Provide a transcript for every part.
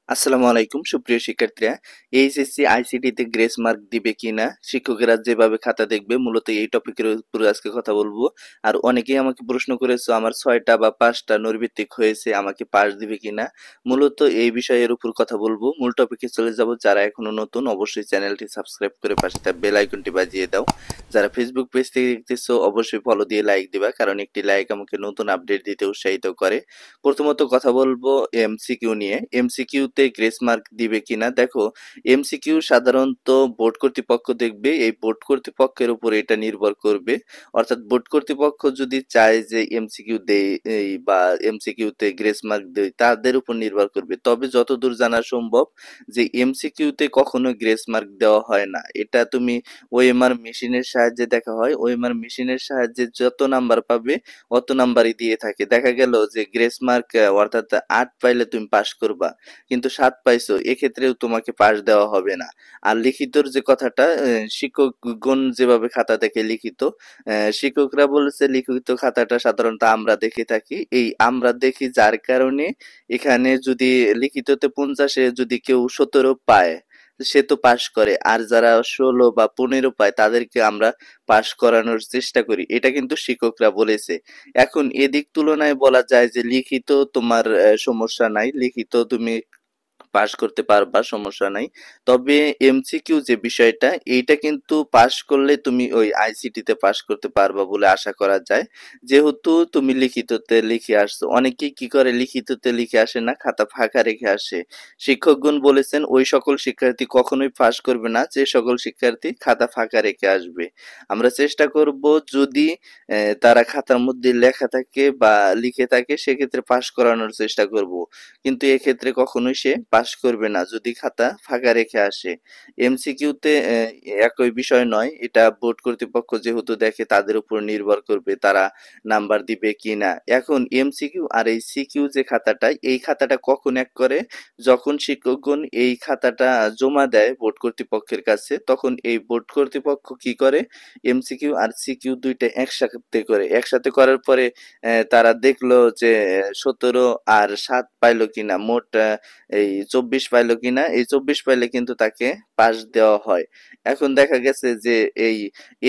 আসসালামু আলাইকুম সুপ্রিয় শিক্ষার্থীরা। এইচএসসি আইসিটিতে গ্রেস মার্ক দিবে কিনা, শিক্ষকেরা যেভাবে খাতা দেখবে, মূলত এই টপিকের উপরে আজকে কথা বলবো। আর অনেকেই আমাকে প্রশ্ন করেছো আমার 6টা বা 5টা নৈর্ব্যক্তিক হয়েছে, আমাকে পাস দিবে কিনা। মূলত এই বিষয়ের উপর কথা বলবো। মূল টপিকে চলে যাব। যারা এখনো নতুন অবশ্যই চ্যানেলটি সাবস্ক্রাইব করে পাশে থাকা বেল আইকনটি বাজিয়ে দাও। যারা ফেসবুক পেজ থেকে দেখতেছো অবশ্যই ফলো দিয়ে লাইক দিবা, কারণ একটি লাইক আমাকে নতুন আপডেট দিতে উৎসাহিত করে। প্রথমত কথা বলবো এমসিকিউ নিয়ে। এমসিকিউতে গ্রেস মার্ক দিবে কিনা। দেখো, এমসিকিউ সাধারণত বোর্ড কর্তৃপক্ষ দেখবে, এই বোর্ড কর্তৃপক্ষের উপর এটা নির্ভর করবে। অর্থাৎ বোর্ড কর্তৃপক্ষ যদি চায় যে এমসিকিউ দেয় বা এমসিকিউতে গ্রেস মার্ক দেয়, তাদের উপর নির্ভর করবে। তবে যতদূর জানা সম্ভব যে এমসিকিউতে কখনো গ্রেস মার্ক দেওয়া হয় না। এটা তুমি ওএমআর মেশিনের সাহায্যে দেখা হয়। ওএমআর মেশিনের সাহায্যে যত নাম্বার পাবে অত নাম্বারই দিয়ে থাকে। দেখা গেল যে গ্রেস মার্ক অর্থাৎ 8 পাইলে তুমি পাস করবা, কিন্তু 7 পাইছো, এক্ষেত্রেও তোমাকে পাস দেওয়া হবে না। আর লিখিতর যে কথাটা, শিক্ষকগণ যেভাবে খাতা দেখে লিখিত, শিক্ষকরা বলেছে লিখিত খাতাটা সাধারণত আমরা দেখে থাকি। এই আমরা দেখি যার কারণে এখানে যদি লিখিততে 50-এ যদি কেউ 17 পায়, সে তো পাস করে। আর যারা 16 বা 15 পায় তাদেরকে আমরা পাস করানোর চেষ্টা করি। এটা কিন্তু শিক্ষকরা বলেছে। এখন এদিক তুলনায় বলা যায় যে লিখিত তোমার সমস্যা নাই, লিখিত তুমি পাস করতে পারবা, সমস্যা নাই। তবে এমসিকিউ যে বিষয়টা, এইটা কিন্তু পাস করলে তুমি ওই আইসিটিতে পাস করতে পারবা বলে আশা করা যায়। যেহেতু তুমি লিখিততে লিখে আসছো, অনেকেই কি করে লিখিততে লিখে আসে না, খাতা ফাঁকা রেখে আসে। শিক্ষকগণ বলেছেন ওই সকল শিক্ষার্থী কখনোই পাস করবে না যে সকল শিক্ষার্থী খাতা ফাঁকা রেখে আসবে। আমরা চেষ্টা করব যদি তারা খাতার মধ্যে লেখা থাকে বা লিখে থাকে, সেক্ষেত্রে পাস করানোর চেষ্টা করব। কিন্তু এক্ষেত্রে কখনোই সে পাস করবে না যদি খাতা ফাঁকা রেখে আসে। এমসিকিউতে একই বিষয় নয়, এটা বোর্ড কর্তৃপক্ষ যেহেতু দেখে তাদের উপর নির্ভর করবে তারা নাম্বার দিবে কিনা। এখন এমসিকিউ আর এই সিকিউ যে খাতাটা, এই খাতাটা কখন এক করে, যখন শিক্ষকগণ এই খাতাটা জমা দেয় বোর্ড কর্তৃপক্ষের কাছে, তখন এই বোর্ড কর্তৃপক্ষ কি করে, এমসিকিউ আর সিকিউ দুইটা একসাথে করে। একসাথে করার পরে তারা দেখলো যে 17 আর 7 পাইলো কিনা, মোট এই 24 পাইলো কিনা। এই 24 পাইলে কিন্তু তাকে পাস দেওয়া হয়। এখন দেখা গেছে যে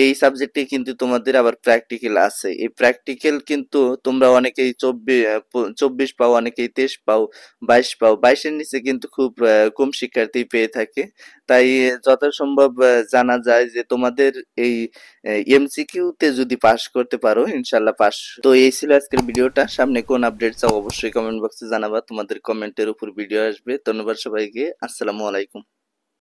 এই সাবজেক্টে কিন্তু তোমাদের আবার প্র্যাকটিক্যাল আছে। এই প্র্যাকটিক্যাল কিন্তু তোমরা অনেকেই 24 পাও, অনেকেই 23 পাও, 22 পাও। 22-এর নিচে কিন্তু খুব কম শিক্ষার্থী পেয়ে থাকে। তাই যথাসম্ভব জানা যায় যে তোমাদের এই এমসিকিউতে যদি পাস করতে পারো, ইনশাল্লাহ পাস। তো এই ছিল আজকের ভিডিওটা। সামনে কোন আপডেট চাও অবশ্যই কমেন্ট বক্সে জানাবা। তোমাদের কমেন্টের উপর ভিডিও আসবে। ধন্যবাদ সবাইকে। আসসালামু আলাইকুম।